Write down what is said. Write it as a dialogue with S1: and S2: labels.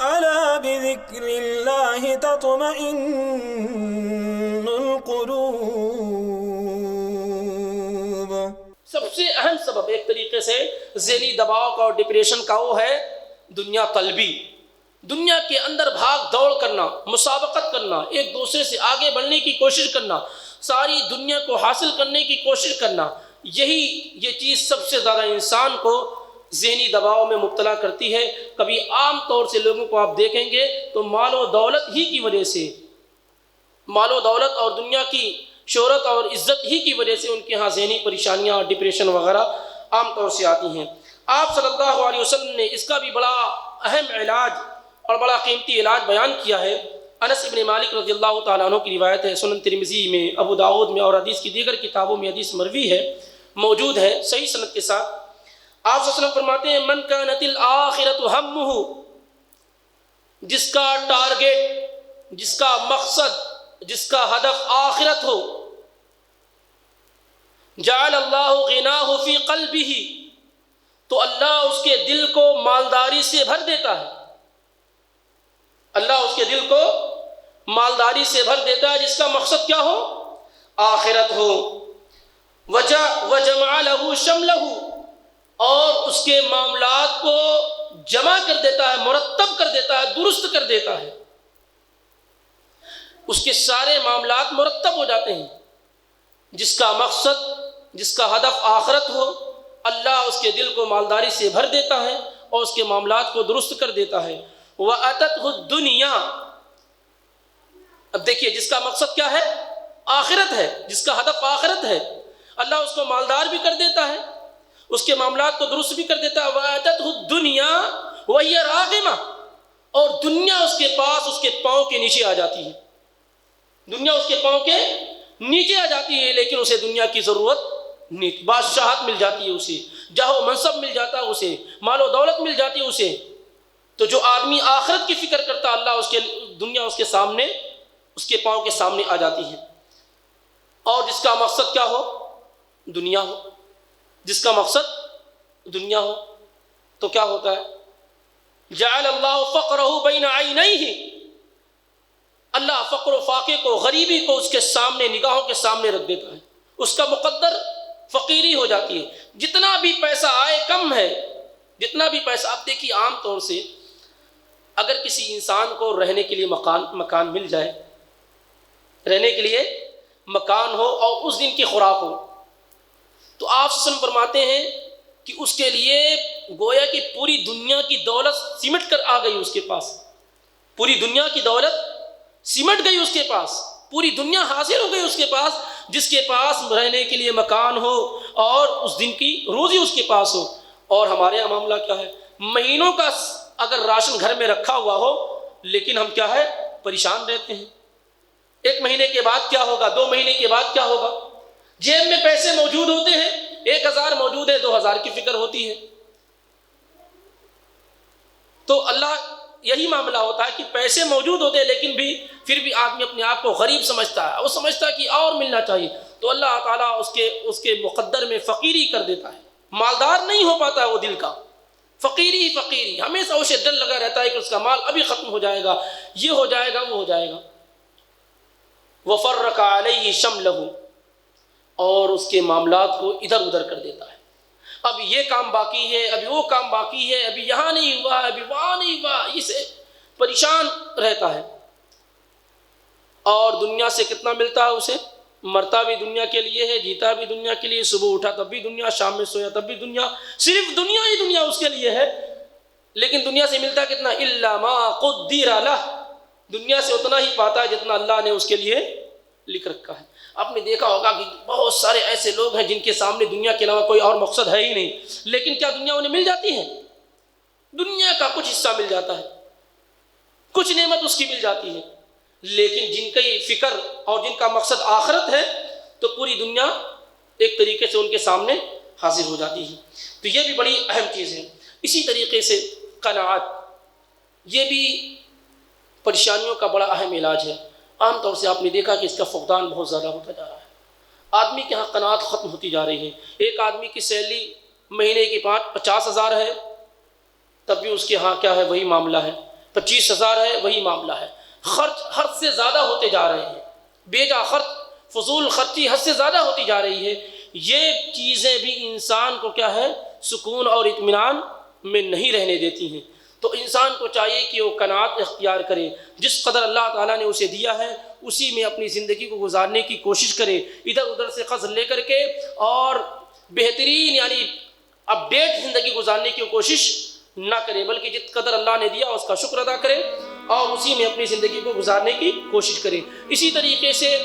S1: ألا بذكر الله تطمئن القلوب۔
S2: سب سے اہم سبب ایک طریقے سے ذہنی دباؤ کا اور ڈپریشن کا وہ ہے دنیا طلبی، دنیا کے اندر بھاگ دوڑ کرنا، مسابقت کرنا، ایک دوسرے سے آگے بڑھنے کی کوشش کرنا، ساری دنیا کو حاصل کرنے کی کوشش کرنا، یہ چیز سب سے زیادہ انسان کو ذہنی دباؤ میں مبتلا کرتی ہے۔ کبھی عام طور سے لوگوں کو آپ دیکھیں گے تو مال و دولت ہی کی وجہ سے، مال و دولت اور دنیا کی شہرت اور عزت ہی کی وجہ سے ان کے ہاں ذہنی پریشانیاں اور ڈپریشن وغیرہ عام طور سے آتی ہیں۔ آپ صلی اللہ علیہ وسلم نے اس کا بھی بڑا اہم علاج اور بڑا قیمتی علاج بیان کیا ہے۔ انس بن مالک رضی اللہ تعالیٰ عنہ کی روایت ہے، سنن ترمذی میں، ابو داؤد میں اور حدیث کی دیگر کتابوں میں حدیث مروی ہے، موجود ہے صحیح سند کے ساتھ۔ آپ صلی اللہ علیہ وسلم فرماتے ہیں من کانت الآخرۃ ہمہ، جس کا ٹارگٹ، جس کا مقصد، جس کا ہدف آخرت ہو، جعل اللہ غناہ فی قلبہ، تو اللہ اس کے دل کو مالداری سے بھر دیتا ہے، اللہ اس کے دل کو مالداری سے بھر دیتا ہے جس کا مقصد کیا ہو؟ آخرت ہو۔ وجمع لہ شملہ، اور اس کے معاملات کو جمع کر دیتا ہے، مرتب کر دیتا ہے، درست کر دیتا ہے، اس کے سارے معاملات مرتب ہو جاتے ہیں۔ جس کا مقصد، جس کا ہدف آخرت ہو، اللہ اس کے دل کو مالداری سے بھر دیتا ہے اور اس کے معاملات کو درست کر دیتا ہے۔ وَأَتَتْهُ الدُّنْيَا، اب دیکھیے جس کا مقصد کیا ہے؟ آخرت ہے، جس کا ہدف آخرت ہے، اللہ اس کو مالدار بھی کر دیتا ہے، اس کے معاملات کو درست بھی کر دیتا ہے۔ وَأَتَتْهُ الدُّنْيَا وَهِيَ رَاغِمَةٌ، اور دنیا اس کے پاس، اس کے پاؤں کے نیچے آ جاتی ہے، دنیا اس کے پاؤں کے نیچے آ جاتی ہے، لیکن اسے دنیا کی ضرورت نہیں، بادشاہت مل جاتی ہے اسے، جاہ و منصب مل جاتا ہے اسے، مال و دولت مل جاتی ہے اسے۔ تو جو آدمی آخرت کی فکر کرتا، اللہ اس کے دنیا اس کے سامنے، اس کے پاؤں کے سامنے آ جاتی ہے۔ اور جس کا مقصد کیا ہو؟ دنیا ہو، جس کا مقصد دنیا ہو تو کیا ہوتا ہے؟ جعل اللہ فقرہ بین عینیہ، اللہ فقر و فاقے کو، غریبی کو اس کے سامنے، نگاہوں کے سامنے رکھ دیتا ہے، اس کا مقدر فقیری ہو جاتی ہے۔ جتنا بھی پیسہ آئے کم ہے، جتنا بھی پیسہ، آپ دیکھیے عام طور سے اگر کسی انسان کو رہنے کے لیے مکان مل جائے، رہنے کے لیے مکان ہو اور اس دن کی خوراک ہو، تو آپ صلی اللہ علیہ وسلم فرماتے ہیں کہ اس کے لیے گویا کہ پوری دنیا کی دولت سمٹ کر آ گئی اس کے پاس، پوری دنیا کی دولت سمٹ گئی اس کے پاس، پوری دنیا حاصل ہو گئی اس کے پاس، جس کے پاس رہنے کے لیے مکان ہو اور اس دن کی روزی اس کے پاس ہو۔ اور ہمارے یہاں معاملہ کیا ہے؟ مہینوں کا اگر راشن گھر میں رکھا ہوا ہو، لیکن ہم کیا ہے؟ پریشان رہتے ہیں، 1 مہینے کے بعد کیا ہوگا، 2 مہینے کے بعد کیا ہوگا، جیب میں پیسے موجود ہوتے ہیں، 1000 موجود ہے، 2000 کی فکر ہوتی ہے۔ تو اللہ یہی معاملہ ہوتا ہے کہ پیسے موجود ہوتے ہیں لیکن بھی پھر بھی آدمی اپنے آپ کو غریب سمجھتا ہے، وہ سمجھتا ہے کہ اور ملنا چاہیے، تو اللہ تعالیٰ اس کے مقدر میں فقیری کر دیتا ہے، مالدار نہیں ہو پاتا ہے وہ دل کا، فقیری فقیری، ہمیشہ اسے ڈر لگا رہتا ہے کہ اس کا مال ابھی ختم ہو جائے گا، یہ ہو جائے گا، وہ ہو جائے گا۔ وَفَرَّقَ عَلَيْهِ شَمْلَهُ، اور اس کے معاملات کو ادھر ادھر کر دیتا ہے، اب یہ کام باقی ہے، ابھی وہ کام باقی ہے، ابھی یہاں نہیں ہوا، ابھی وہاں نہیں ہوا، اسے پریشان رہتا ہے۔ اور دنیا سے کتنا ملتا ہے اسے؟ مرتا بھی دنیا کے لیے ہے، جیتا بھی دنیا کے لیے، صبح اٹھا تب بھی دنیا، شام میں سویا تب بھی دنیا، صرف دنیا ہی دنیا اس کے لیے ہے۔ لیکن دنیا سے ملتا کتنا؟ الا ما قدر له، دنیا سے اتنا ہی پاتا ہے جتنا اللہ نے اس کے لیے لکھ رکھا ہے۔ آپ نے دیکھا ہوگا کہ بہت سارے ایسے لوگ ہیں جن کے سامنے دنیا کے علاوہ کوئی اور مقصد ہے ہی نہیں، لیکن کیا دنیا انہیں مل جاتی ہے؟ دنیا کا کچھ حصہ مل جاتا ہے، کچھ نعمت اس کی مل جاتی ہے، لیکن جن کی فکر اور جن کا مقصد آخرت ہے تو پوری دنیا ایک طریقے سے ان کے سامنے حاضر ہو جاتی ہے۔ تو یہ بھی بڑی اہم چیز ہے۔ اسی طریقے سے قناعت، یہ بھی پریشانیوں کا بڑا اہم علاج ہے۔ عام طور سے آپ نے دیکھا کہ اس کا فقدان بہت زیادہ ہوتا جا رہا ہے، آدمی کے ہاں قناعت ختم ہوتی جا رہی ہے۔ ایک آدمی کی سیلری مہینے کی 50,000 ہے، تب بھی اس کے ہاں کیا ہے؟ وہی معاملہ ہے، 25,000 ہے وہی معاملہ ہے. خرچ حد سے زیادہ ہوتے جا رہے ہیں، بیجا خرچ، فضول خرچی حد سے زیادہ ہوتی جا رہی ہے. یہ چیزیں بھی انسان کو کیا ہے، سکون اور اطمینان میں نہیں رہنے دیتی ہیں. تو انسان کو چاہیے کہ وہ قناعت اختیار کرے، جس قدر اللہ تعالیٰ نے اسے دیا ہے اسی میں اپنی زندگی کو گزارنے کی کوشش کرے، ادھر ادھر سے قرض لے کر کے، اور بہترین یعنی اپڈیٹ زندگی گزارنے کی کوشش نہ کرے، بلکہ جس قدر اللہ نے دیا اس کا شکر ادا کرے اور اسی میں اپنی زندگی کو گزارنے کی کوشش کرے. اسی طریقے سے